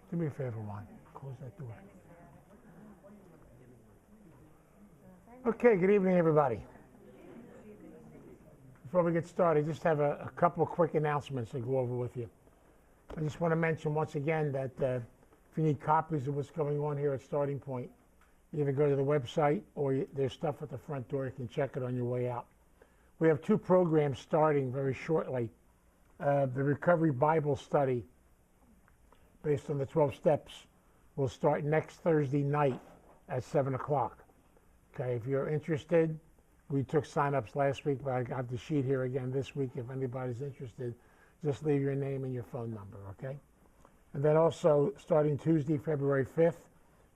Do me a favor, Juan. Close that door. Okay, good evening, everybody. Before we get started, I just have a couple of quick announcements to go over with you. I just want to mention once again that if you need copies of what's going on here at Starting Point, you either go to the website or there's stuff at the front door. You can check it on your way out. We have two programs starting very shortly. The Recovery Bible Study, based on the 12 steps, will start next Thursday night at 7 o'clock. Okay, if you're interested, we took sign-ups last week, but I got the sheet here again this week. If anybody's interested, just leave your name and your phone number, okay? And then also, starting Tuesday, February 5th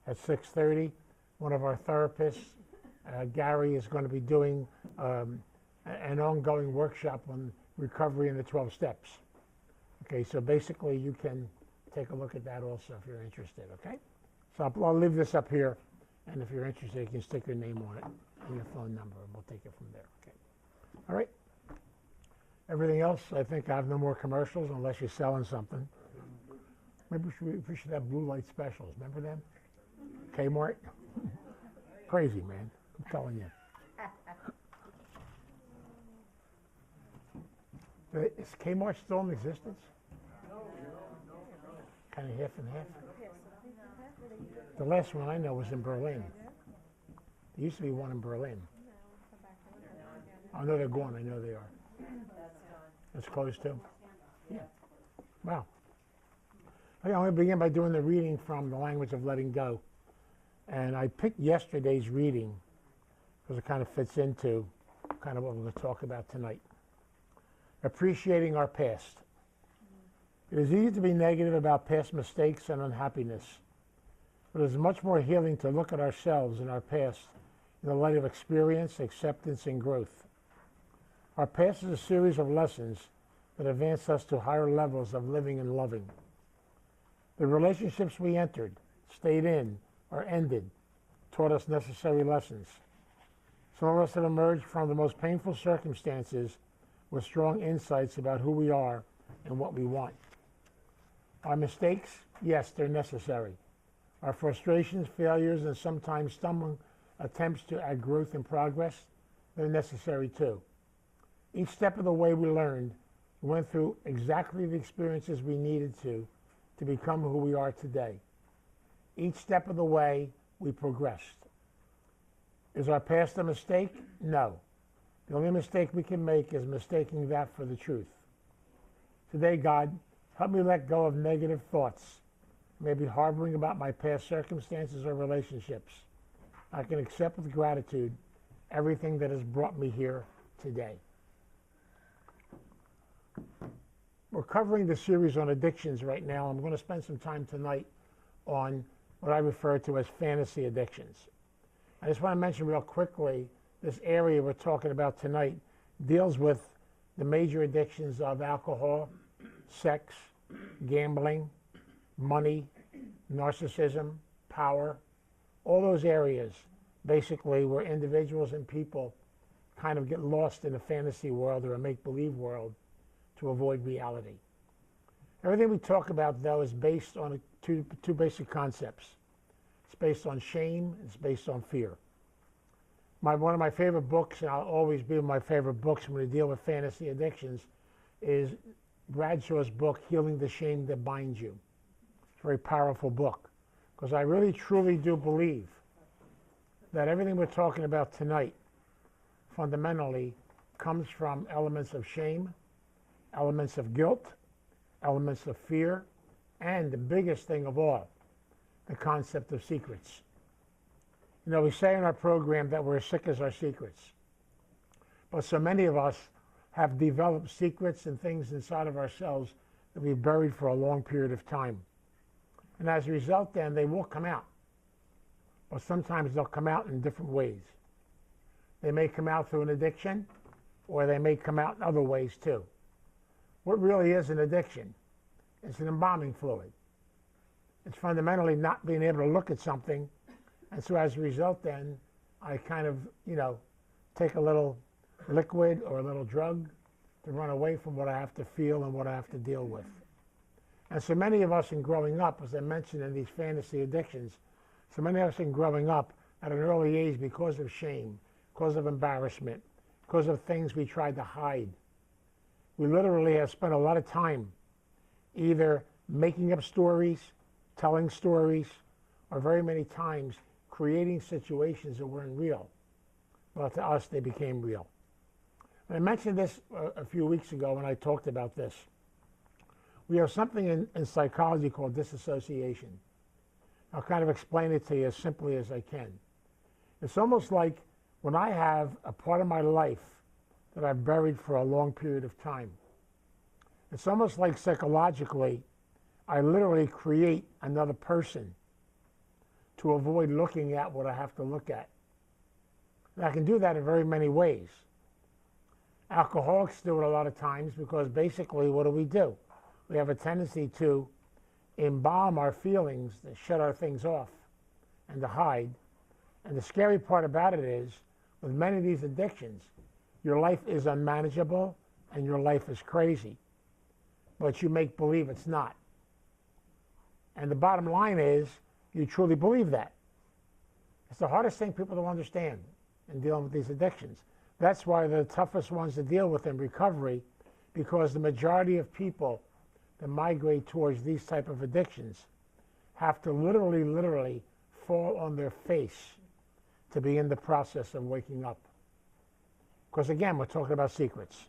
at 6:30, one of our therapists, Gary, is going to be doing an ongoing workshop on recovery in the 12 steps. Okay, so basically you can take a look at that also if you're interested, okay? So I'll leave this up here, and if you're interested, you can stick your name on it and your phone number, and we'll take it from there, okay? All right. Everything else, I think I have no more commercials unless you're selling something. Maybe we should have blue light specials. Remember them? Kmart? Crazy, man. I'm telling you. Is Kmart still in existence? Kind of half and half? The last one I know was in Berlin. There used to be one in Berlin. I know they're gone. I know they are. It's closed too? Yeah. Wow. Okay, I'm going to begin by doing the reading from The Language of Letting Go. And I picked yesterday's reading because it kind of fits into kind of what we're going to talk about tonight. Appreciating our past. It is easy to be negative about past mistakes and unhappiness, but it is much more healing to look at ourselves and our past in the light of experience, acceptance, and growth. Our past is a series of lessons that advance us to higher levels of living and loving. The relationships we entered, stayed in, or ended taught us necessary lessons. Some of us have emerged from the most painful circumstances with strong insights about who we are and what we want. Our mistakes, yes, they're necessary. Our frustrations, failures, and sometimes stumbling attempts to add growth and progress, they're necessary too. Each step of the way we learned, we went through exactly the experiences we needed to become who we are today. Each step of the way, we progressed. Is our past a mistake? No. The only mistake we can make is mistaking that for the truth. Today, God, help me let go of negative thoughts, maybe harboring about my past circumstances or relationships. I can accept with gratitude everything that has brought me here today. We're covering the series on addictions right now. I'm going to spend some time tonight on what I refer to as fantasy addictions. I just want to mention real quickly, this area we're talking about tonight deals with the major addictions of alcohol, sex, gambling, money, narcissism, power, all those areas basically where individuals and people kind of get lost in a fantasy world or a make-believe world to avoid reality. Everything we talk about, though, is based on two basic concepts. It's based on shame, it's based on fear. One of my favorite books, and I'll always be my favorite books when we deal with fantasy addictions, is Bradshaw's book, Healing the Shame That Binds You. It's a very powerful book, because I really truly do believe that everything we're talking about tonight fundamentally comes from elements of shame, elements of guilt, elements of fear, and the biggest thing of all, the concept of secrets. You know, we say in our program that we're as sick as our secrets, but so many of us have developed secrets and things inside of ourselves that we've buried for a long period of time. And as a result, then, they will come out. But sometimes they'll come out in different ways. They may come out through an addiction, or they may come out in other ways too. What really is an addiction? It's an embalming fluid. It's fundamentally not being able to look at something, and so as a result then, I kind of, take a little liquid or a little drug to run away from what I have to feel and what I have to deal with. And so many of us in growing up, as I mentioned in these fantasy addictions, so many of us in growing up at an early age because of shame, because of embarrassment, because of things we tried to hide. We literally have spent a lot of time either making up stories, telling stories, or very many times creating situations that weren't real. Well, to us, they became real. And I mentioned this a few weeks ago when I talked about this. We have something in psychology called disassociation. I'll kind of explain it to you as simply as I can. It's almost like when I have a part of my life that I've buried for a long period of time. It's almost like psychologically, I literally create another person to avoid looking at what I have to look at. And I can do that in very many ways. Alcoholics do it a lot of times because basically what do? We have a tendency to embalm our feelings, to shut our things off and to hide. And the scary part about it is, with many of these addictions, your life is unmanageable and your life is crazy. But you make believe it's not. And the bottom line is, you truly believe that. It's the hardest thing people don't understand in dealing with these addictions. That's why they're the toughest ones to deal with in recovery, because the majority of people that migrate towards these type of addictions have to literally fall on their face to be in the process of waking up. Because again, we're talking about secrets.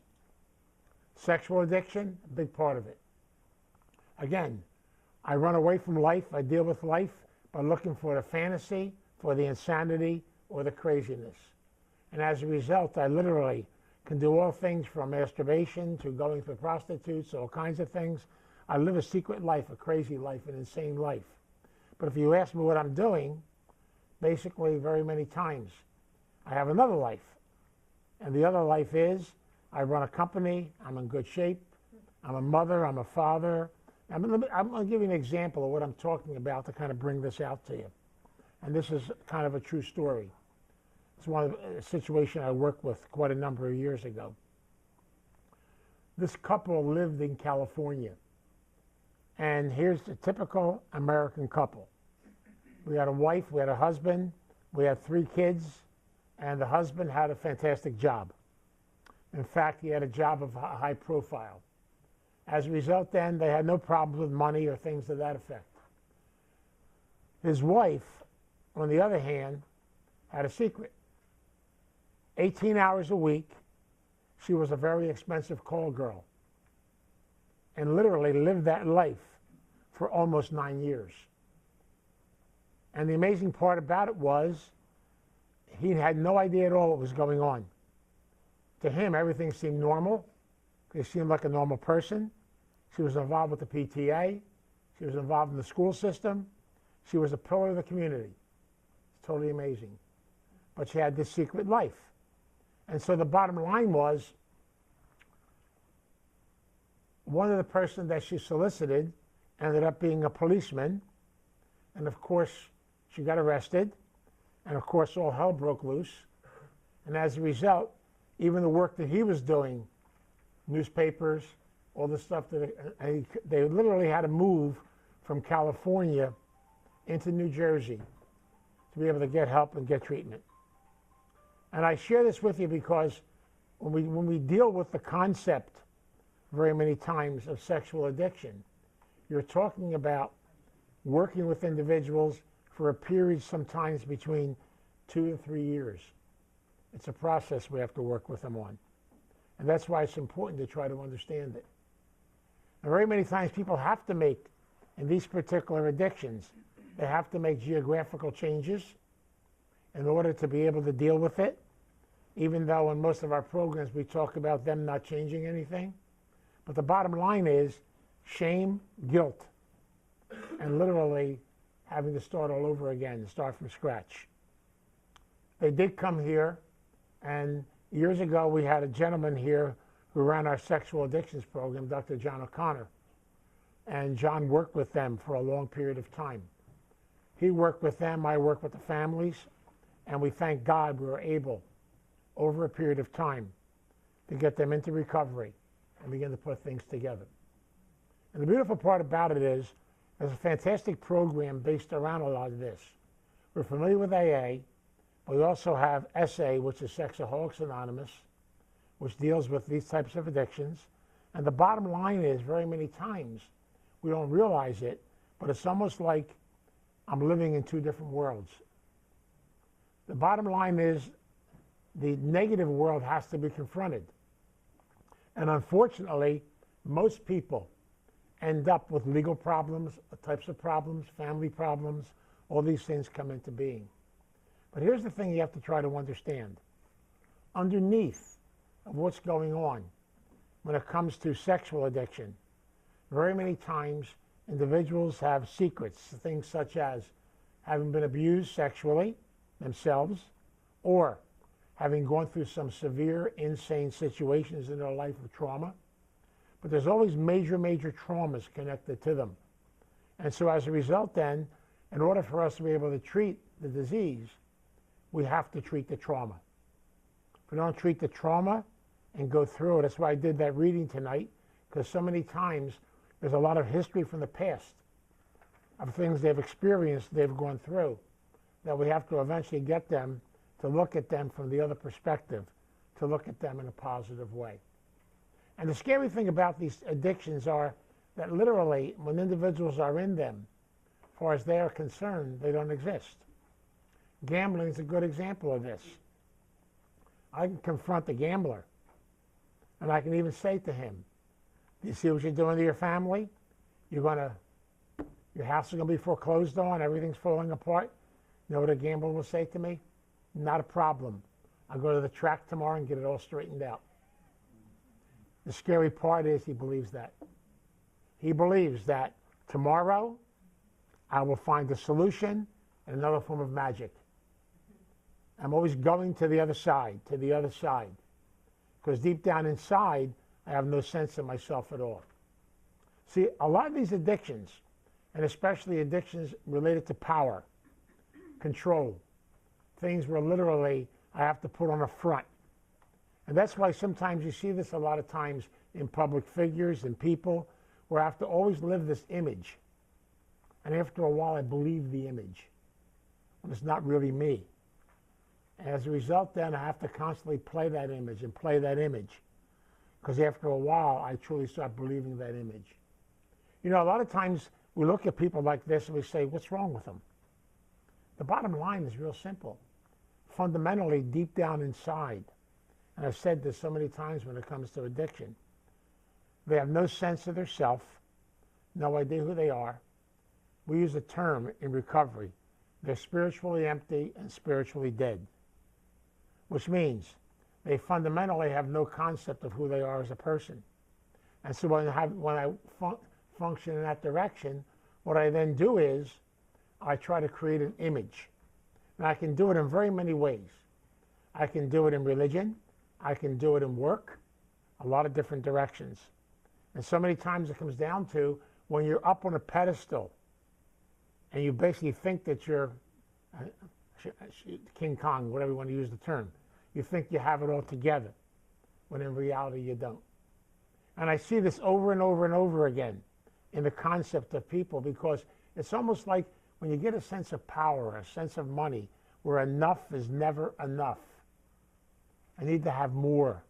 Sexual addiction, a big part of it. Again, I run away from life, I deal with life by looking for the fantasy, for the insanity, or the craziness. And as a result, I literally can do all things from masturbation to going for prostitutes, all kinds of things. I live a secret life, a crazy life, an insane life. But if you ask me what I'm doing, basically very many times, I have another life. And the other life is, I run a company, I'm in good shape, I'm a mother, I'm a father. I'm going to give you an example of what I'm talking about to kind of bring this out to you. And this is kind of a true story. It's a situation I worked with quite a number of years ago. This couple lived in California. And here's the typical American couple. We had a wife, we had a husband, we had 3 kids, and the husband had a fantastic job. In fact, he had a job of high profile. As a result, then, they had no problems with money or things to that effect. His wife, on the other hand, had a secret. 18 hours a week, she was a very expensive call girl and literally lived that life for almost 9 years. And the amazing part about it was he had no idea at all what was going on. To him, everything seemed normal. He seemed like a normal person. She was involved with the PTA. She was involved in the school system. She was a pillar of the community. It's totally amazing. But she had this secret life. And so the bottom line was, one of the person that she solicited ended up being a policeman. And of course, she got arrested. And of course, all hell broke loose. And as a result, even the work that he was doing, newspapers, all the stuff that they literally had to move from California into New Jersey to be able to get help and get treatment. And I share this with you because when we deal with the concept very many times of sexual addiction, you're talking about working with individuals for a period sometimes between 2 and 3 years. It's a process we have to work with them on. And that's why it's important to try to understand it. And very many times people have to make, in these particular addictions, they have to make geographical changes in order to be able to deal with it, even though in most of our programs we talk about them not changing anything. But the bottom line is shame, guilt, and literally having to start all over again and start from scratch. They did come here, and years ago we had a gentleman here who ran our sexual addictions program, Dr. John O'Connor. And John worked with them for a long period of time. He worked with them, I worked with the families, and we thank God we were able, over a period of time, to get them into recovery and begin to put things together. And the beautiful part about it is there's a fantastic program based around a lot of this. We're familiar with AA, but we also have SA, which is Sexaholics Anonymous, which deals with these types of addictions. And the bottom line is, very many times, we don't realize it, but it's almost like I'm living in two different worlds. The bottom line is, the negative world has to be confronted. And unfortunately, most people end up with legal problems, types of problems, family problems, all these things come into being. But here's the thing you have to try to understand. Underneath of what's going on when it comes to sexual addiction, very many times individuals have secrets, things such as having been abused sexually themselves, or having gone through some severe, insane situations in their life of trauma. But there's always major, major traumas connected to them. And so as a result then, in order for us to be able to treat the disease, we have to treat the trauma. If we don't treat the trauma and go through it, that's why I did that reading tonight, because so many times there's a lot of history from the past of things they've experienced, they've gone through, that we have to eventually get them to look at them from the other perspective, to look at them in a positive way. And the scary thing about these addictions are that literally, when individuals are in them, as far as they are concerned, they don't exist. Gambling is a good example of this. I can confront the gambler, and I can even say to him, do you see what you're doing to your family? Your house is going to be foreclosed on, everything's falling apart. You know what a gambler will say to me? Not a problem. I'll go to the track tomorrow and get it all straightened out. The scary part is he believes that. He believes that tomorrow I will find a solution and another form of magic. I'm always going to the other side, because deep down inside, I have no sense of myself at all. See, a lot of these addictions, and especially addictions related to power, control, things where literally I have to put on a front. And that's why sometimes you see this a lot of times in public figures and people, where I have to always live this image. And after a while, I believe the image, when it's not really me. And as a result, then, I have to constantly play that image and play that image. Because after a while, I truly start believing that image. You know, a lot of times we look at people like this and we say, what's wrong with them? The bottom line is real simple. Fundamentally, deep down inside, and I've said this so many times when it comes to addiction, they have no sense of their self, no idea who they are. We use a term in recovery. They're spiritually empty and spiritually dead, which means they fundamentally have no concept of who they are as a person. And so when I function in that direction, what I then do is I try to create an image. And I can do it in very many ways. I can do it in religion. I can do it in work, a lot of different directions. And so many times it comes down to when you're up on a pedestal and you basically think that you're King Kong, whatever you want to use the term. You think you have it all together, when in reality you don't. And I see this over and over and over again in the concept of people, because it's almost like when you get a sense of power, a sense of money, where enough is never enough. I need to have more.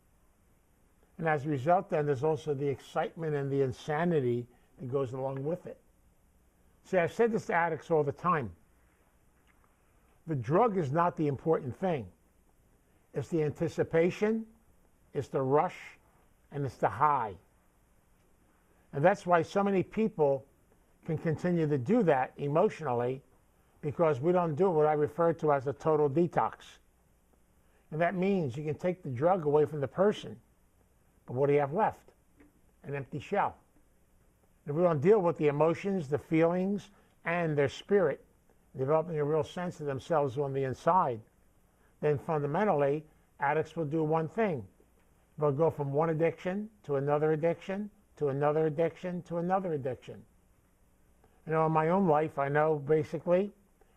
And as a result, then, there's also the excitement and the insanity that goes along with it. See, I've said this to addicts all the time. The drug is not the important thing. It's the anticipation, it's the rush, and it's the high. And that's why so many people can continue to do that emotionally, because we don't do what I refer to as a total detox. And that means you can take the drug away from the person, but what do you have left? An empty shell. If we don't deal with the emotions, the feelings, and their spirit, developing a real sense of themselves on the inside, then fundamentally, addicts will do one thing. They'll go from one addiction to another addiction, to another addiction, to another addiction. You know, in my own life, I know basically,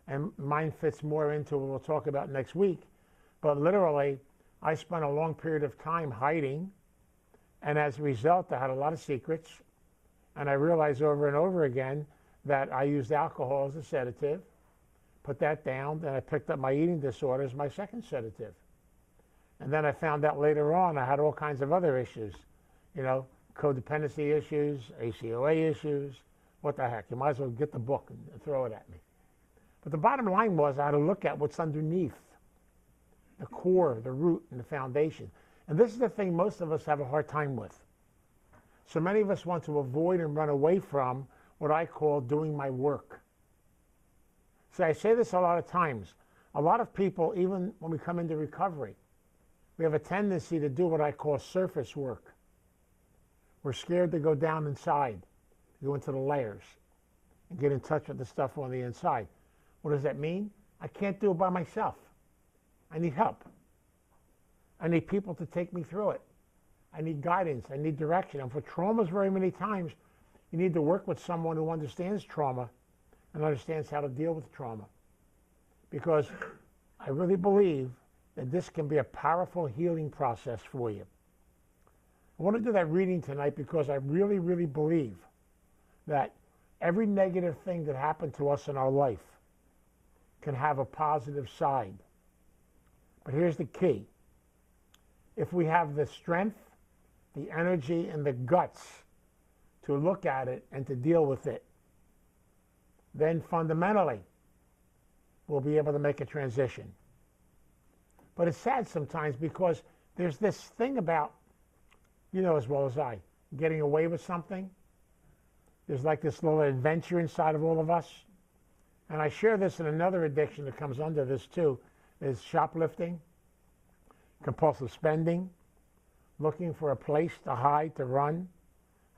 and mine fits more into what we'll talk about next week, but literally, I spent a long period of time hiding, and as a result, I had a lot of secrets, And I realized over and over again that I used alcohol as a sedative, put that down, then I picked up my eating disorder as my second sedative. And then I found out later on I had all kinds of other issues, you know, codependency issues, ACOA issues. What the heck? You might as well get the book and throw it at me. But the bottom line was I had to look at what's underneath, the core, the root, and the foundation. And this is the thing most of us have a hard time with. So many of us want to avoid and run away from what I call doing my work. So I say this a lot of times. A lot of people, even when we come into recovery, we have a tendency to do what I call surface work. We're scared to go down inside, go into the layers, and get in touch with the stuff on the inside. What does that mean? I can't do it by myself. I need help. I need people to take me through it. I need guidance. I need direction. And for traumas, very many times, you need to work with someone who understands trauma and understands how to deal with trauma. Because I really believe that this can be a powerful healing process for you. I want to do that reading tonight because I really, really believe that every negative thing that happened to us in our life can have a positive side. But here's the key. If we have the strength, the energy, and the guts to look at it and to deal with it, then fundamentally, we'll be able to make a transition. But it's sad sometimes because there's this thing about, you know as well as I, getting away with something. There's like this little adventure inside of all of us. And I share this in another addiction that comes under this too, is shoplifting, compulsive spending, looking for a place to hide, to run.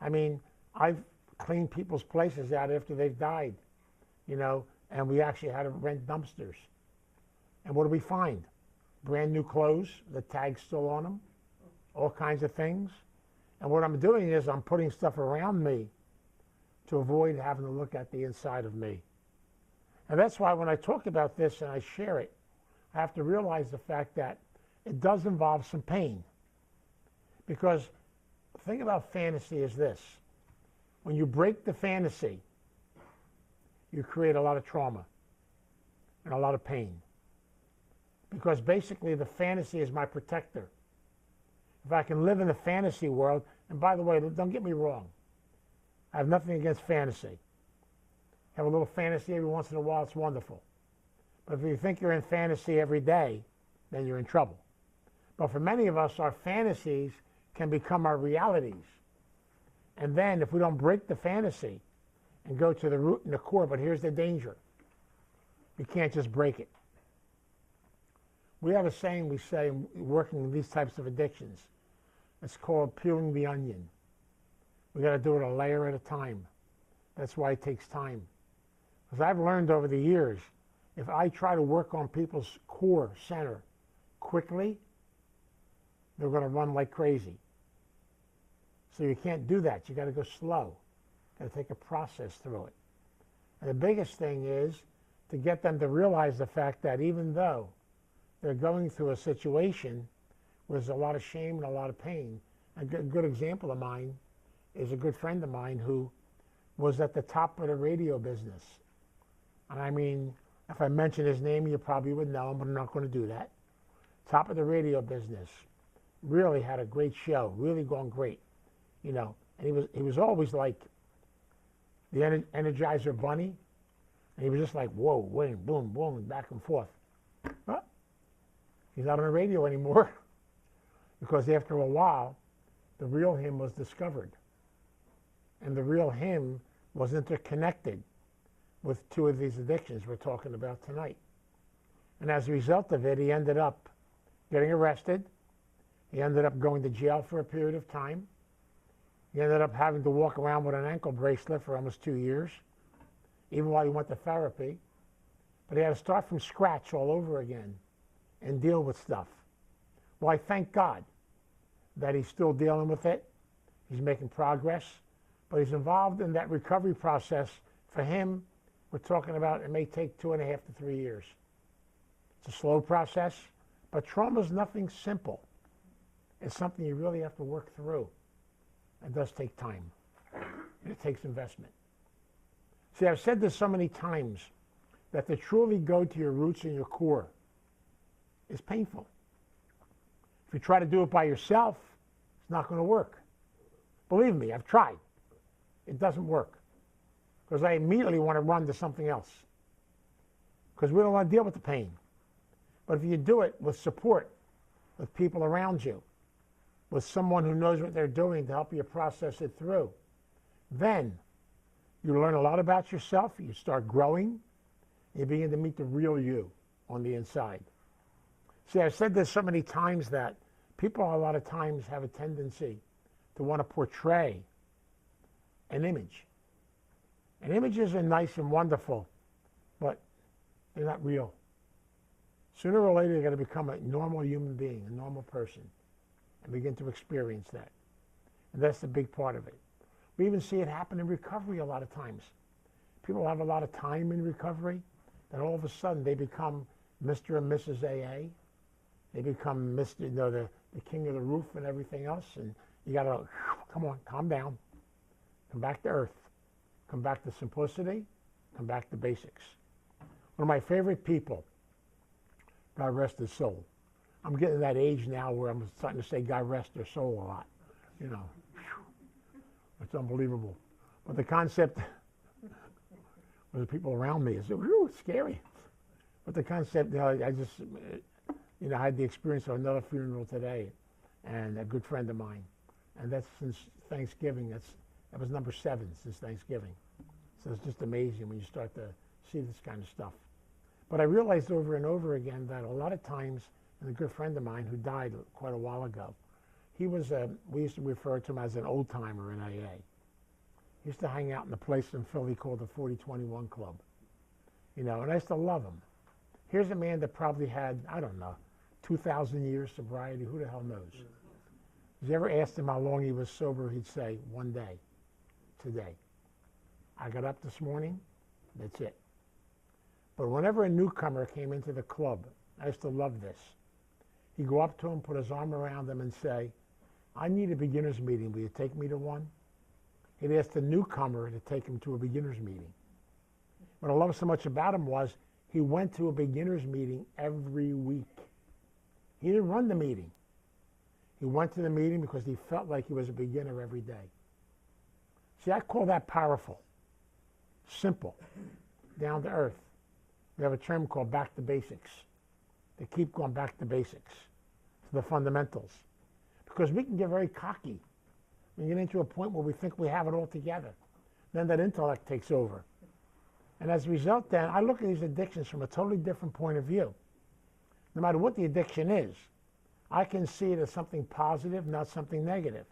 I mean, I've cleaned people's places out after they've died, you know, and we actually had to rent dumpsters. And what do we find? Brand new clothes, the tag's still on them, all kinds of things. And what I'm doing is I'm putting stuff around me to avoid having to look at the inside of me. And that's why when I talk about this and I share it, I have to realize the fact that it does involve some pain. Because the thing about fantasy is this. When you break the fantasy, you create a lot of trauma and a lot of pain. Because basically the fantasy is my protector. If I can live in the fantasy world, and by the way, don't get me wrong, I have nothing against fantasy. Have a little fantasy every once in a while, it's wonderful. But if you think you're in fantasy every day, then you're in trouble. But for many of us, our fantasies can become our realities. And then if we don't break the fantasy and go to the root and the core, but here's the danger. You can't just break it. We have a saying we say working in these types of addictions. It's called peeling the onion. We got to do it a layer at a time. That's why it takes time. Because I've learned over the years, if I try to work on people's core center quickly, they're going to run like crazy. So you can't do that. You got to go slow. Got to take a process through it. And the biggest thing is to get them to realize the fact that even though they're going through a situation where there's a lot of shame and a lot of pain, a good example of mine is a good friend of mine who was at the top of the radio business. And I mean, if I mention his name, you probably would know him, but I'm not going to do that. Top of the radio business. Really had a great show, really going great, you know. And he was always like the Energizer Bunny, and he was just like, whoa, wing, boom, boom, back and forth. Huh? He's not on the radio anymore because after a while, the real him was discovered. And the real him was interconnected with two of these addictions we're talking about tonight. And as a result of it, he ended up getting arrested. He ended up going to jail for a period of time. He ended up having to walk around with an ankle bracelet for almost 2 years, even while he went to therapy. But he had to start from scratch all over again and deal with stuff. Well, I thank God that he's still dealing with it. He's making progress, but he's involved in that recovery process. For him, we're talking about it may take 2.5 to 3 years. It's a slow process, but trauma is nothing simple. It's something you really have to work through. It does take time. It takes investment. See, I've said this so many times that to truly go to your roots and your core is painful. If you try to do it by yourself, it's not going to work. Believe me, I've tried. It doesn't work. Because I immediately want to run to something else. Because we don't want to deal with the pain. But if you do it with support, with people around you, with someone who knows what they're doing to help you process it through, then you learn a lot about yourself, you start growing, and you begin to meet the real you on the inside. See, I've said this so many times that people a lot of times have a tendency to want to portray an image. And images are nice and wonderful, but they're not real. Sooner or later, you're going to become a normal human being, a normal person, and begin to experience that. And that's the big part of it. We even see it happen in recovery a lot of times. People have a lot of time in recovery, then all of a sudden they become Mr. and Mrs. AA. They become Mr. The king of the roof and everything else. And you got to, come on, calm down. Come back to earth. Come back to simplicity. Come back to basics. One of my favorite people, God rest his soul. I'm getting to that age now where I'm starting to say God rest their soul a lot. You know, it's unbelievable. But the concept, with the people around me, is it's scary. But the concept, I just, I had the experience of another funeral today, and a good friend of mine, and that's since Thanksgiving. That was number 7 since Thanksgiving. So it's just amazing when you start to see this kind of stuff. But I realized over and over again that a lot of times, and a good friend of mine who died quite a while ago, he was we used to refer to him as an old timer in AA. He used to hang out in a place in Philly called the 4021 Club. And I used to love him. Here's a man that probably had, I don't know, 2,000 years sobriety. Who the hell knows? If you ever asked him how long he was sober, he'd say, 1 day, today. I got up this morning, that's it. But whenever a newcomer came into the club, I used to love this. He'd go up to him, put his arm around him and say, I need a beginner's meeting. Will you take me to one? He'd ask the newcomer to take him to a beginner's meeting. What I love so much about him was he went to a beginner's meeting every week. He didn't run the meeting. He went to the meeting because he felt like he was a beginner every day. See, I call that powerful, simple, down to earth. We have a term called back to basics. They keep going back to basics, to the fundamentals. Because we can get very cocky. We get into a point where we think we have it all together. Then that intellect takes over. And as a result, then, I look at these addictions from a totally different point of view. No matter what the addiction is, I can see it as something positive, not something negative.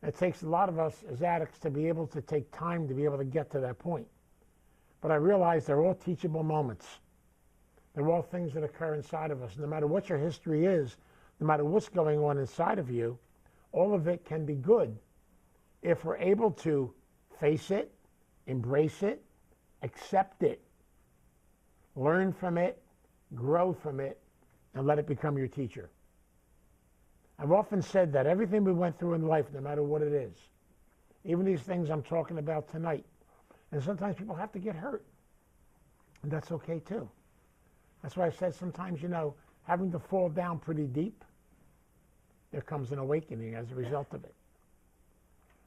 It takes a lot of us as addicts to be able to take time to be able to get to that point. But I realize they're all teachable moments. They're all things that occur inside of us. No matter what your history is, no matter what's going on inside of you, all of it can be good if we're able to face it, embrace it, accept it, learn from it, grow from it, and let it become your teacher. I've often said that everything we went through in life, no matter what it is, even these things I'm talking about tonight, and sometimes people have to get hurt, and that's okay too. That's why I said sometimes, having to fall down pretty deep, there comes an awakening as a result of it.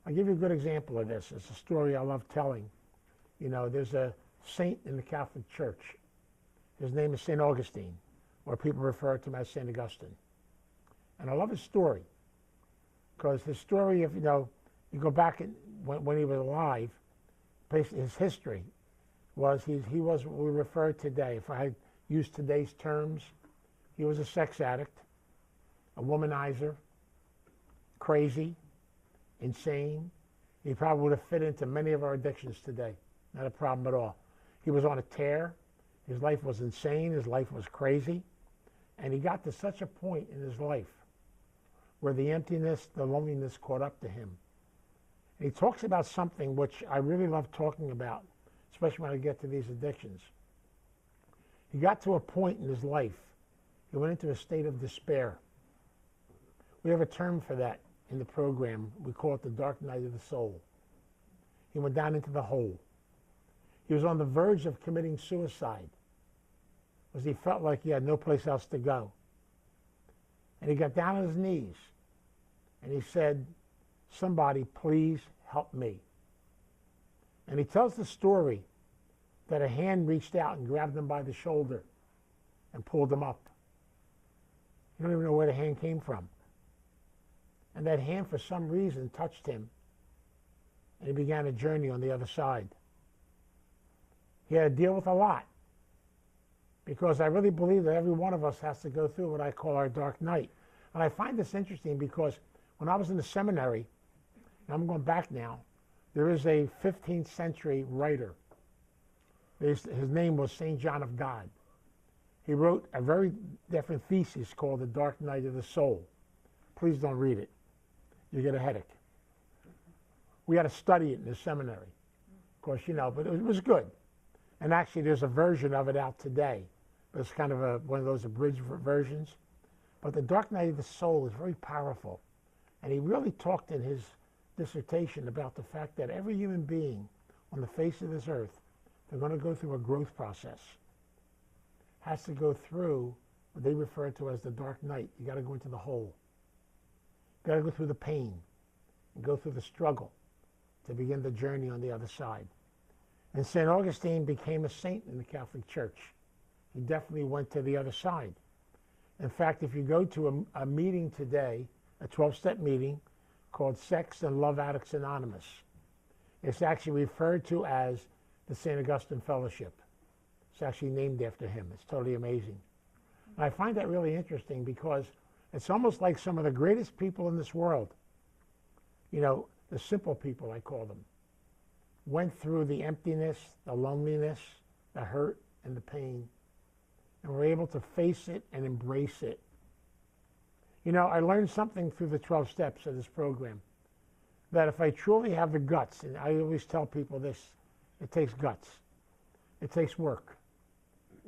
I'll give you a good example of this. It's a story I love telling. There's a saint in the Catholic Church. His name is St. Augustine, or people refer to him as St. Augustine. And I love his story, because his story, if you go back when he was alive, his history was he was what we refer today. If I had used today's terms, he was a sex addict, a womanizer, crazy, insane. He probably would have fit into many of our addictions today. Not a problem at all. He was on a tear. His life was insane. His life was crazy. And he got to such a point in his life where the emptiness, the loneliness caught up to him. And he talks about something which I really love talking about, especially when I get to these addictions. He got to a point in his life, he went into a state of despair. We have a term for that in the program. We call it the dark night of the soul. He went down into the hole. He was on the verge of committing suicide because he felt like he had no place else to go. And he got down on his knees and he said, "Somebody, please help me." And he tells the story that a hand reached out and grabbed him by the shoulder and pulled him up. You don't even know where the hand came from. And that hand, for some reason, touched him, and he began a journey on the other side. He had to deal with a lot, because I really believe that every one of us has to go through what I call our dark night. And I find this interesting because when I was in the seminary, and I'm going back now, there is a 15th century writer. His name was St. John of God. He wrote a very different thesis called The Dark Night of the Soul. Please don't read it. You get a headache. We had to study it in the seminary. Of course, you know, but it was good. And actually, there's a version of it out today. But it's kind of one of those abridged versions. But The Dark Night of the Soul is very powerful. And he really talked in his dissertation about the fact that every human being on the face of this earth, they're going to go through a growth process. Has to go through what they refer to as the dark night. You got to go into the hole. You got to go through the pain and go through the struggle to begin the journey on the other side. And St. Augustine became a saint in the Catholic Church. He definitely went to the other side. In fact, if you go to a meeting today, a 12-step meeting called Sex and Love Addicts Anonymous, it's actually referred to as the St. Augustine Fellowship. It's actually named after him. It's totally amazing. And I find that really interesting because it's almost like some of the greatest people in this world, you know, the simple people, I call them, went through the emptiness, the loneliness, the hurt, and the pain, and were able to face it and embrace it. You know, I learned something through the 12 steps of this program, that if I truly have the guts, and I always tell people this, it takes guts. It takes work.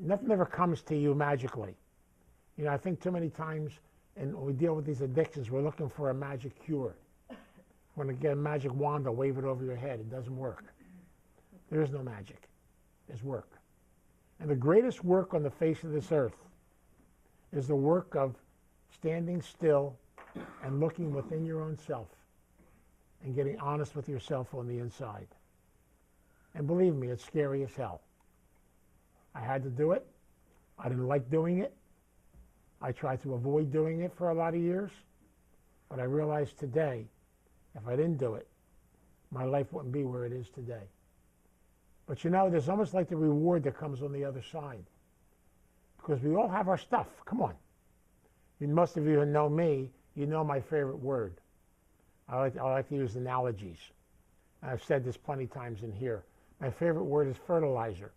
Nothing ever comes to you magically. You know, I think too many times, and when we deal with these addictions, we're looking for a magic cure. We're going to get a magic wand or wave it over your head. It doesn't work. There is no magic. There's work. And the greatest work on the face of this earth is the work of standing still and looking within your own self and getting honest with yourself on the inside. And believe me, it's scary as hell. I had to do it. I didn't like doing it. I tried to avoid doing it for a lot of years. But I realized today, if I didn't do it, my life wouldn't be where it is today. But you know, there's almost like the reward that comes on the other side. Because we all have our stuff. Come on. Most of you who know me, you know my favorite word. I like to use analogies. I've said this plenty of times in here. My favorite word is fertilizer.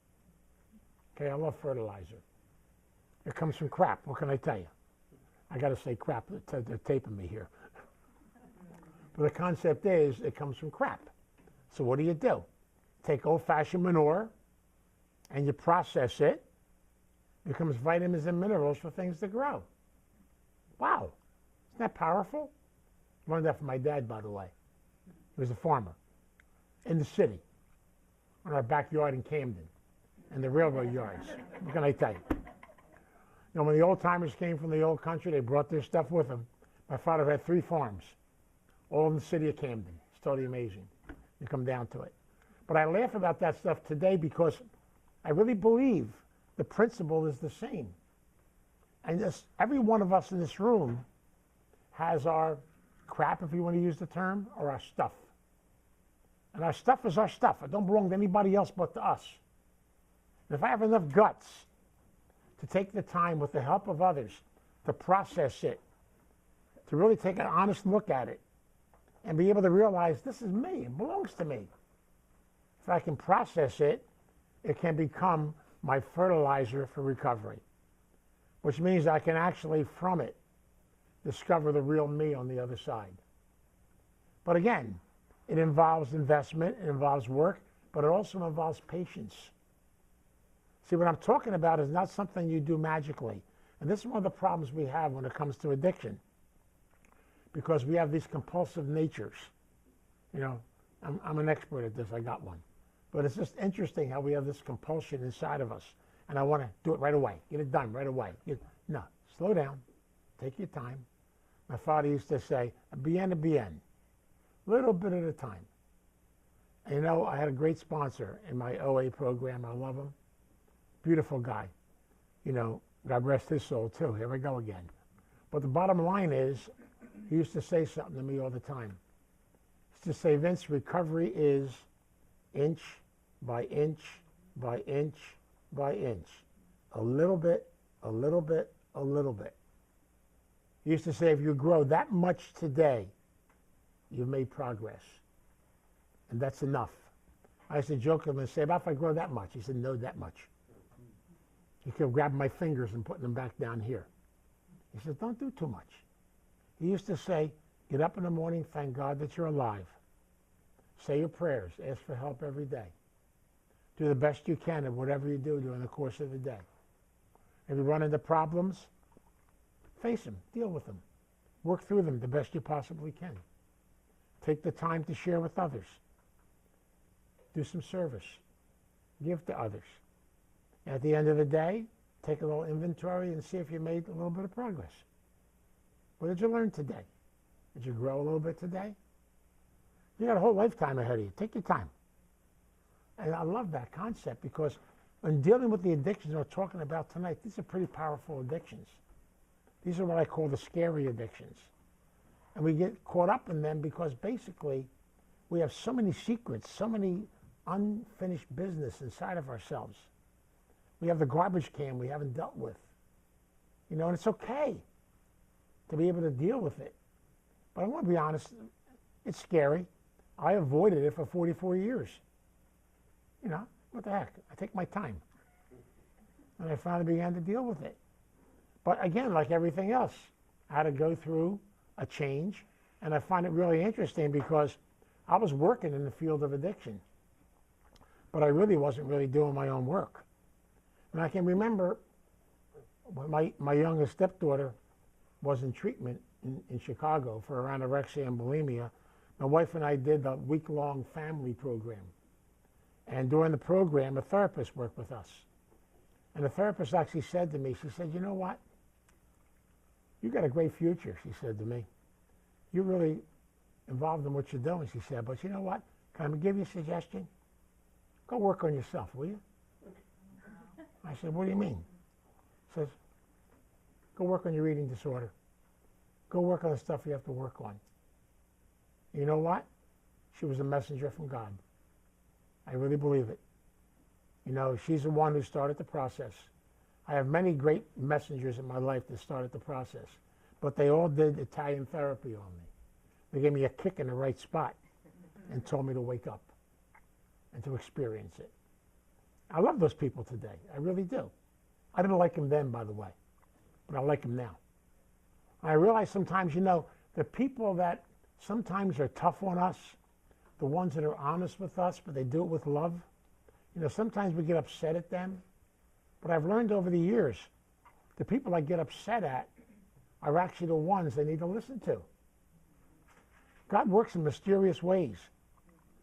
Okay, I love fertilizer. It comes from crap. What can I tell you? I got to say crap. They're taping me here. But the concept is, it comes from crap. So what do? Take old-fashioned manure, and you process it. It becomes vitamins and minerals for things to grow. Wow. Isn't that powerful? I learned that from my dad, by the way. He was a farmer in the city, in our backyard in Camden, and the railroad yards. What can I tell you? You know, when the old-timers came from the old country, they brought their stuff with them. My father had 3 farms, all in the city of Camden. It's totally amazing. You come down to it. But I laugh about that stuff today because I really believe the principle is the same. And just every one of us in this room has our crap, if you want to use the term, or our stuff. And our stuff is our stuff. It don't belong to anybody else but to us. And if I have enough guts to take the time with the help of others to process it, to really take an honest look at it, and be able to realize this is me, it belongs to me. If I can process it, it can become my fertilizer for recovery, which means I can actually, from it, discover the real me on the other side. But again, it involves investment, it involves work, but it also involves patience. See, what I'm talking about is not something you do magically. And this is one of the problems we have when it comes to addiction, because we have these compulsive natures. You know, I'm an expert at this. I got one. But it's just interesting how we have this compulsion inside of us. And I want to do it right away. Get it done right away. No, slow down. Take your time. My father used to say, bien, little bit at a time. And you know, I had a great sponsor in my OA program. I love him. Beautiful guy. You know, God rest his soul too. Here we go again. But the bottom line is, he used to say something to me all the time. He used to say, Vince, recovery is inch by inch by inch by inch. A little bit, a little bit, a little bit. He used to say, if you grow that much today, you've made progress. And that's enough. I used to joke with him and say, about if I grow that much? He said, no, that much. He kept grabbing my fingers and putting them back down here. He said, don't do too much. He used to say, get up in the morning, thank God that you're alive. Say your prayers, ask for help every day. Do the best you can at whatever you do during the course of the day. If you run into problems, face them, deal with them. Work through them the best you possibly can. Take the time to share with others. Do some service. Give to others. At the end of the day, take a little inventory and see if you made a little bit of progress. What did you learn today? Did you grow a little bit today? You got a whole lifetime ahead of you. Take your time. And I love that concept because when dealing with the addictions we're talking about tonight, these are pretty powerful addictions. These are what I call the scary addictions. And we get caught up in them because basically we have so many secrets, so many unfinished business inside of ourselves. We have the garbage can we haven't dealt with. You know, and it's okay to be able to deal with it. But I want to be honest, it's scary. I avoided it for 44 years. You know, what the heck? I take my time. And I finally began to deal with it. But again, like everything else, I had to go through a change. And I find it really interesting because I was working in the field of addiction. But I really wasn't really doing my own work. And I can remember when my youngest stepdaughter was in treatment in Chicago for anorexia and bulimia. My wife and I did a week-long family program. And during the program, a therapist worked with us. And the therapist actually said to me, she said, you know what? You got a great future, she said to me. You're really involved in what you're doing, she said. But you know what? Can I give you a suggestion? Go work on yourself, will you? I said, what do you mean? She says, go work on your eating disorder. Go work on the stuff you have to work on. You know what? She was a messenger from God. I really believe it. You know, she's the one who started the process. I have many great messengers in my life that started the process, but they all did Italian therapy on me. They gave me a kick in the right spot and told me to wake up and to experience it. I love those people today. I really do. I didn't like them then, by the way, but I like them now. I realize sometimes, you know, the people that sometimes are tough on us, the ones that are honest with us, but they do it with love, you know, sometimes we get upset at them. But I've learned over the years, the people I get upset at are actually the ones they need to listen to. God works in mysterious ways.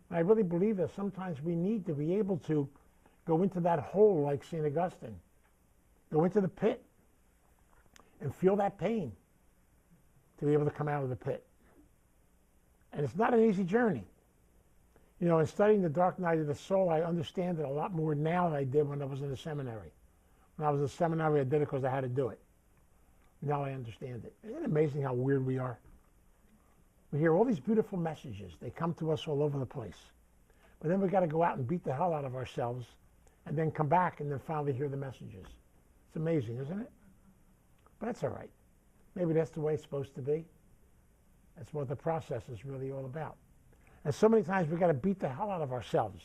And I really believe that sometimes we need to be able to go into that hole like St. Augustine. Go into the pit and feel that pain to be able to come out of the pit. And it's not an easy journey. You know, in studying the dark night of the soul, I understand it a lot more now than I did when I was in the seminary. When I was in the seminary, I did it because I had to do it. Now I understand it. Isn't it amazing how weird we are? We hear all these beautiful messages. They come to us all over the place. But then we've got to go out and beat the hell out of ourselves and then come back and then finally hear the messages. It's amazing, isn't it? But that's all right. Maybe that's the way it's supposed to be. That's what the process is really all about. And so many times we've got to beat the hell out of ourselves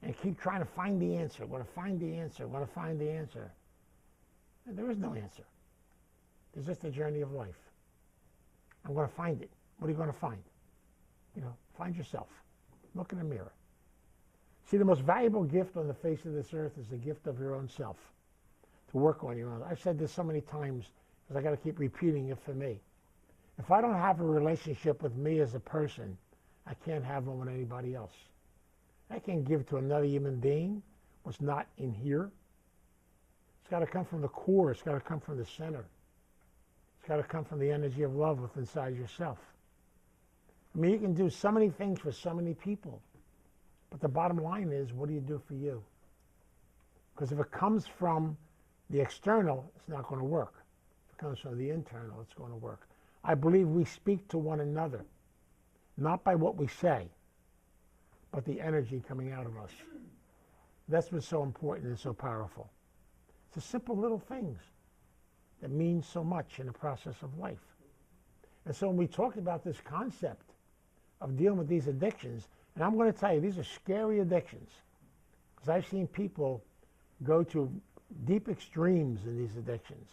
and keep trying to find the answer. We're going to find the answer. We're going to find the answer. And there is no answer. There's just a journey of life. I'm going to find it. What are you going to find? You know, find yourself. Look in the mirror. See, the most valuable gift on the face of this earth is the gift of your own self. To work on your own. I've said this so many times because I got to keep repeating it for me. If I don't have a relationship with me as a person, I can't have them with anybody else. I can't give to another human being what's not in here. It's got to come from the core. It's got to come from the center. It's got to come from the energy of love within inside yourself. I mean, you can do so many things for so many people, but the bottom line is, what do you do for you? Because if it comes from the external, it's not going to work. If it comes from the internal, it's going to work. I believe we speak to one another, not by what we say, but the energy coming out of us. That's what's so important and so powerful. It's the simple little things that mean so much in the process of life. And so when we talk about this concept of dealing with these addictions, and I'm going to tell you, these are scary addictions, because I've seen people go to deep extremes in these addictions.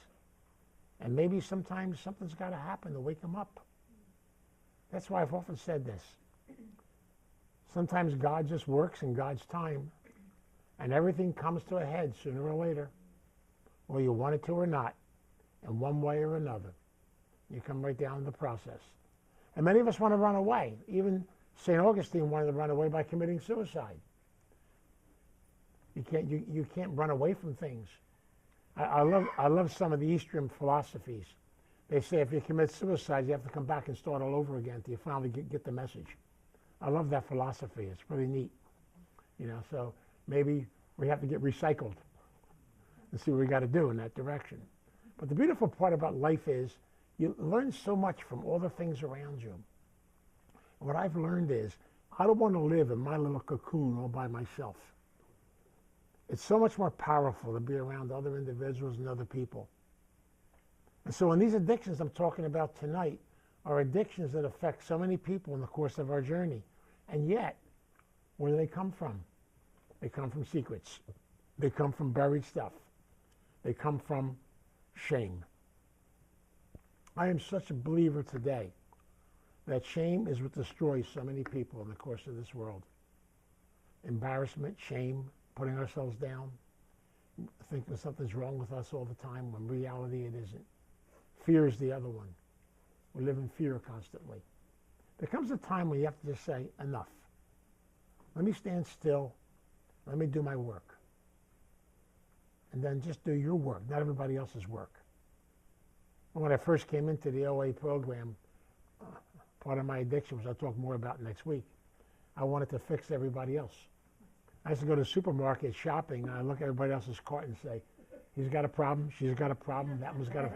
And maybe sometimes something's got to happen to wake them up. That's why I've often said this. Sometimes God just works in God's time, and everything comes to a head sooner or later, whether you want it to or not, in one way or another. You come right down to the process. And many of us want to run away. Even St. Augustine wanted to run away by committing suicide. You can't run away from things. I love some of the Eastern philosophies. They say if you commit suicide, you have to come back and start all over again until you finally get the message. I love that philosophy. It's really neat. You know, so maybe we have to get recycled and see what we got to do in that direction. But the beautiful part about life is you learn so much from all the things around you. And what I've learned is I don't want to live in my little cocoon all by myself. It's so much more powerful to be around other individuals and other people. And so in these addictions I'm talking about tonight are addictions that affect so many people in the course of our journey. And yet, where do they come from? They come from secrets. They come from buried stuff. They come from shame. I am such a believer today that shame is what destroys so many people in the course of this world. Embarrassment, shame, putting ourselves down, thinking something's wrong with us all the time when reality it isn't. Fear is the other one. We live in fear constantly. There comes a time when you have to just say, enough. Let me stand still. Let me do my work. And then just do your work, not everybody else's work. When I first came into the OA program, part of my addiction, which I'll talk more about next week, I wanted to fix everybody else. I used to go to the supermarket shopping, and I look at everybody else's cart and say, he's got a problem, she's got a problem, that one's got a...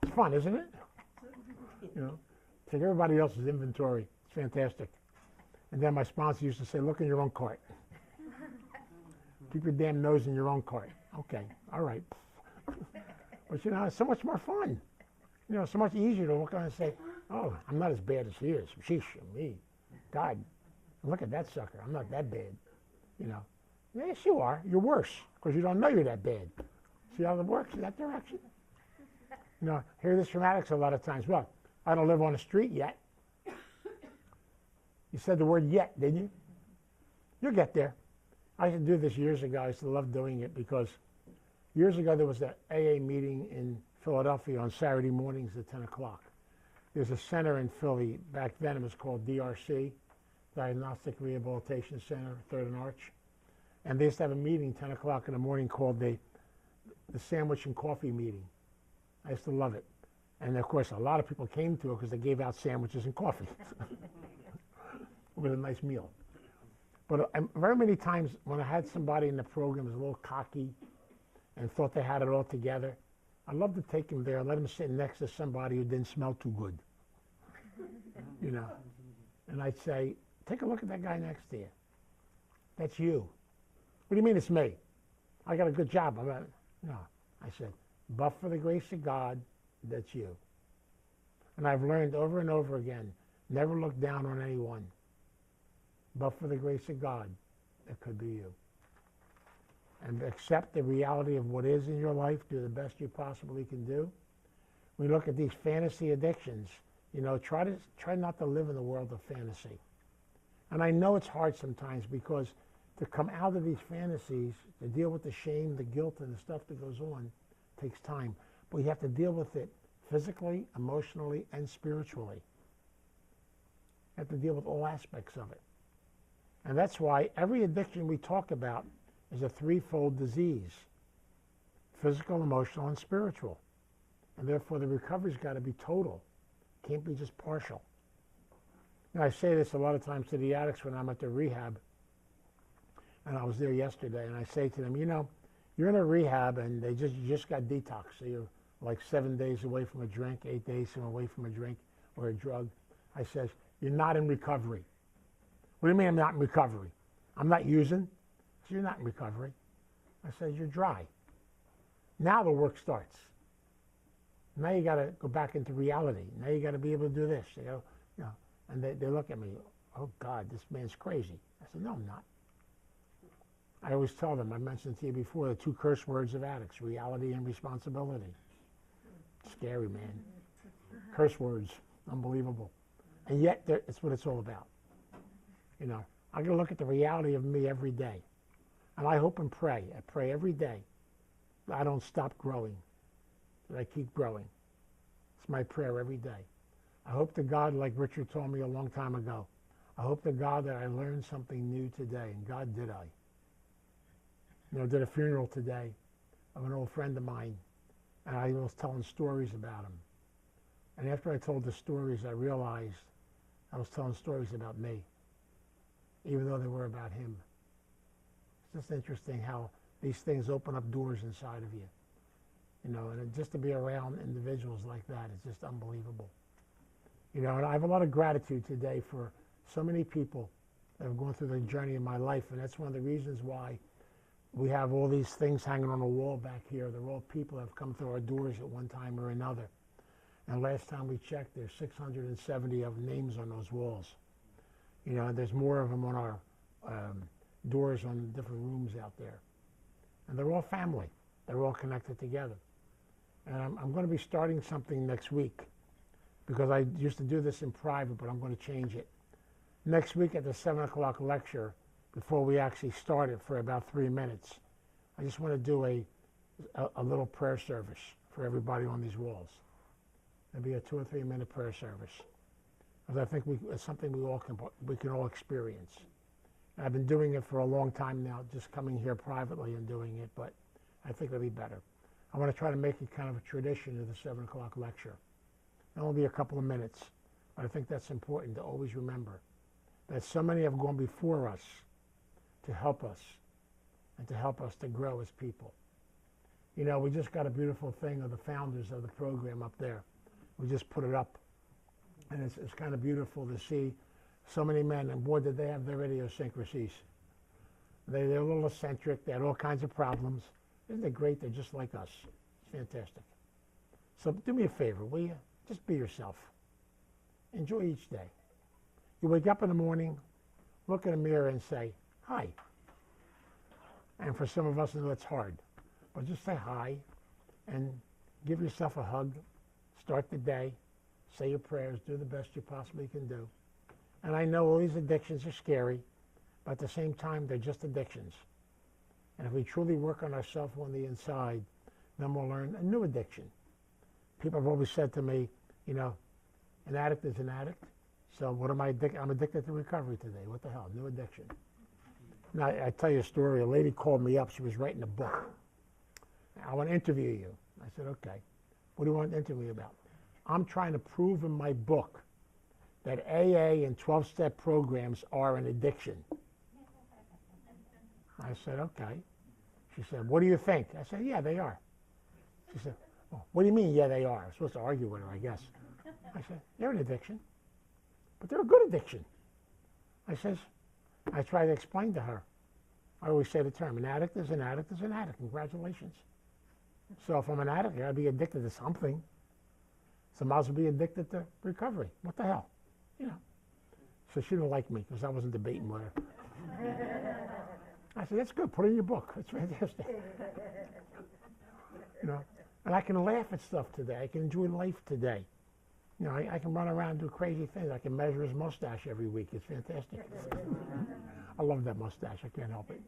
It's fun, isn't it? You know, take everybody else's inventory. It's fantastic. And then my sponsor used to say, look in your own cart. Keep your damn nose in your own cart. Okay, all right. But you know, it's so much more fun. You know, so much easier to look on and say, oh, I'm not as bad as he is. Sheesh, me. God, look at that sucker. I'm not that bad. You know, yes, you are. You're worse because you don't know you're that bad. See how it works in that direction? You know, hear this from addicts a lot of times. Well, I don't live on the street yet. You said the word yet, didn't you? You'll get there. I used to do this years ago. I used to love doing it because years ago there was an AA meeting in Philadelphia on Saturday mornings at 10 o'clock. There's a center in Philly. Back then it was called DRC, Diagnostic Rehabilitation Center, 3rd and Arch. And they used to have a meeting 10 o'clock in the morning called the Sandwich and Coffee Meeting. I used to love it. And of course a lot of people came to it because they gave out sandwiches and coffee with a nice meal. But very many times when I had somebody in the program who was a little cocky and thought they had it all together, I loved to take them there and let them sit next to somebody who didn't smell too good. You know, and I'd say, take a look at that guy next to you. That's you. What do you mean it's me? I got a good job. No, I said, but for the grace of God, that's you. And I've learned over and over again, never look down on anyone. But for the grace of God, it could be you. And accept the reality of what is in your life, do the best you possibly can do. We look at these fantasy addictions, you know, try not to live in the world of fantasy. And I know it's hard sometimes because to come out of these fantasies, to deal with the shame, the guilt, and the stuff that goes on, takes time. But you have to deal with it physically, emotionally, and spiritually. have to deal with all aspects of it. And that's why every addiction we talk about is a threefold disease: physical, emotional, and spiritual. And therefore the recovery's got to be total. It can't be just partial. And I say this a lot of times to the addicts when I'm at the rehab, and I was there yesterday, and I say to them, you know, you're in a rehab and you just got detox, so you're like 7 days away from a drink, 8 days away from a drink or a drug. I says, you're not in recovery. What do you mean I'm not in recovery? I'm not using? So you're not in recovery. I says, you're dry. Now the work starts. Now you got to go back into reality. Now you got to be able to do this. You know, and they look at me, oh God, this man's crazy. I said, no, I'm not. I always tell them, I mentioned to you before, the two curse words of addicts: reality and responsibility. Scary, man. Curse words, unbelievable. And yet, it's what it's all about. You know, I got to look at the reality of me every day. And I hope and pray. I pray every day that I don't stop growing, that I keep growing. It's my prayer every day. I hope to God, like Richard told me a long time ago, I hope to God that I learned something new today. And God, did I. You know, did a funeral today of an old friend of mine, and I was telling stories about him. And after I told the stories, I realized I was telling stories about me, even though they were about him. It's just interesting how these things open up doors inside of you. You know, and just to be around individuals like that is just unbelievable. You know, and I have a lot of gratitude today for so many people that have gone through the journey in my life, and that's one of the reasons why we have all these things hanging on the wall back here. They're all people that have come through our doors at one time or another. And last time we checked, there's 670 of names on those walls. You know, and there's more of them on our doors on different rooms out there. And they're all family. They're all connected together. And I'm going to be starting something next week, because I used to do this in private, but I'm going to change it. Next week at the 7 o'clock lecture, before we actually start it for about 3 minutes, I just want to do a little prayer service for everybody on these walls. It'll be a 2 or 3 minute prayer service, because I think it's something we can all experience. And I've been doing it for a long time now, just coming here privately and doing it, but I think it'll be better. I want to try to make it kind of a tradition of the 7 o'clock lecture. It'll be a couple of minutes, but I think that's important to always remember that so many have gone before us to help us and to help us to grow as people. You know, we just got a beautiful thing of the founders of the program up there. We just put it up, and it's kind of beautiful to see so many men, and boy, did they have their idiosyncrasies. They're a little eccentric. They had all kinds of problems. Isn't it great? They're just like us. It's fantastic. So do me a favor, will you? Just be yourself. Enjoy each day. You wake up in the morning, look in the mirror and say, hi. And for some of us, I know it's hard. But just say hi and give yourself a hug. Start the day. Say your prayers. Do the best you possibly can do. And I know all these addictions are scary, but at the same time, they're just addictions. And if we truly work on ourselves on the inside, then we'll learn a new addiction. People have always said to me, you know, an addict is an addict. So what am I addicted? I'm addicted to recovery today. What the hell? New addiction. Now, I tell you a story. A lady called me up. She was writing a book. I want to interview you. I said, okay. What do you want to interview me about? I'm trying to prove in my book that AA and 12-step programs are an addiction. I said, okay. She said, what do you think? I said, yeah, they are. She said, well, what do you mean, yeah, they are? I'm supposed to argue with her, I guess. I said, they're an addiction, but they're a good addiction. I try to explain to her. I always say the term, an addict is an addict is an addict. Congratulations. So if I'm an addict, I gotta be addicted to something. So I might as well be addicted to recovery. What the hell? You know. So she didn't like me because I wasn't debating with her. I said, that's good. Put it in your book. It's fantastic. You know, and I can laugh at stuff today. I can enjoy life today. You know, I can run around and do crazy things. I can measure his mustache every week. It's fantastic. I love that mustache. I can't help it.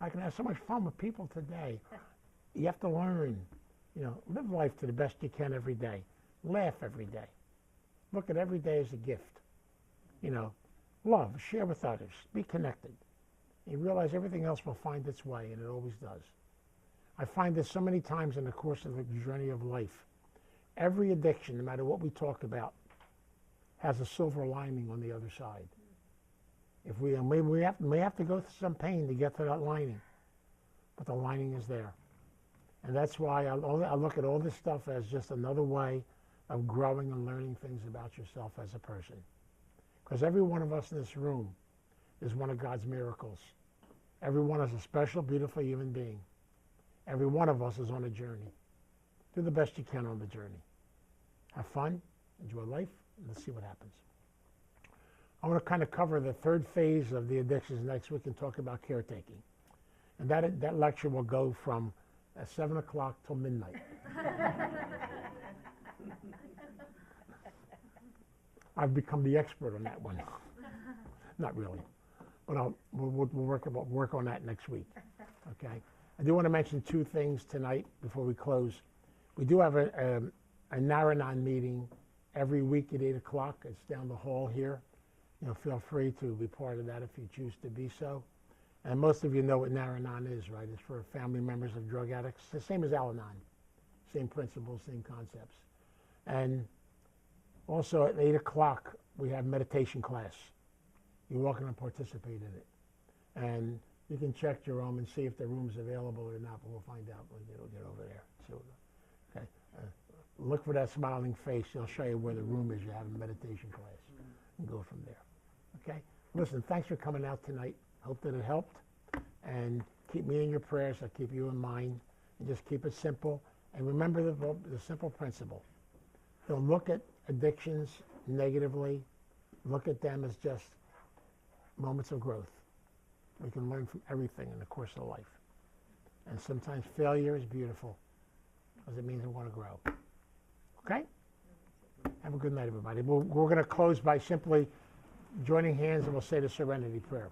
I can have so much fun with people today. You have to learn, you know, live life to the best you can every day. Laugh every day. Look at every day as a gift. You know, love, share with others, be connected. You realize everything else will find its way, and it always does. I find this so many times in the course of the journey of life. Every addiction, no matter what we talk about, has a silver lining on the other side. If we may have to go through some pain to get to that lining, but the lining is there. And that's why I look at all this stuff as just another way of growing and learning things about yourself as a person. Because every one of us in this room is one of God's miracles. Every one is a special, beautiful human being. Every one of us is on a journey. Do the best you can on the journey. Have fun, enjoy life, and let's see what happens. I want to kind of cover the third phase of the addictions next week and talk about caretaking. And that lecture will go from 7 o'clock till midnight. I've become the expert on that one. Not really, but we'll work on that next week. Okay. I do want to mention two things tonight before we close. We do have a Naranon meeting every week at 8 o'clock. It's down the hall here. Feel free to be part of that if you choose to be so. And most of you know what Naranon is, right? It's for family members of drug addicts. It's the same as Al-Anon. Same principles, same concepts. And also at 8 o'clock, we have meditation class. You're welcome to participate in it. And you can check Jerome and see if the room's available or not, but we'll find out when you get over there. So, okay. Look for that smiling face. He'll show you where the room is. You have a meditation class. And go from there. Okay? Listen, thanks for coming out tonight. Hope that it helped. And keep me in your prayers. I'll keep you in mind. And just keep it simple. And remember the simple principle. Don't look at addictions negatively. Look at them as just moments of growth. We can learn from everything in the course of life. And sometimes failure is beautiful because it means we want to grow. Okay? Have a good night, everybody. We're going to close by simply joining hands, and we'll say the Serenity Prayer.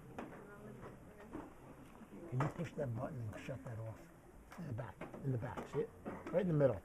Can you push that button and shut that off? In the back. See it? Right in the middle.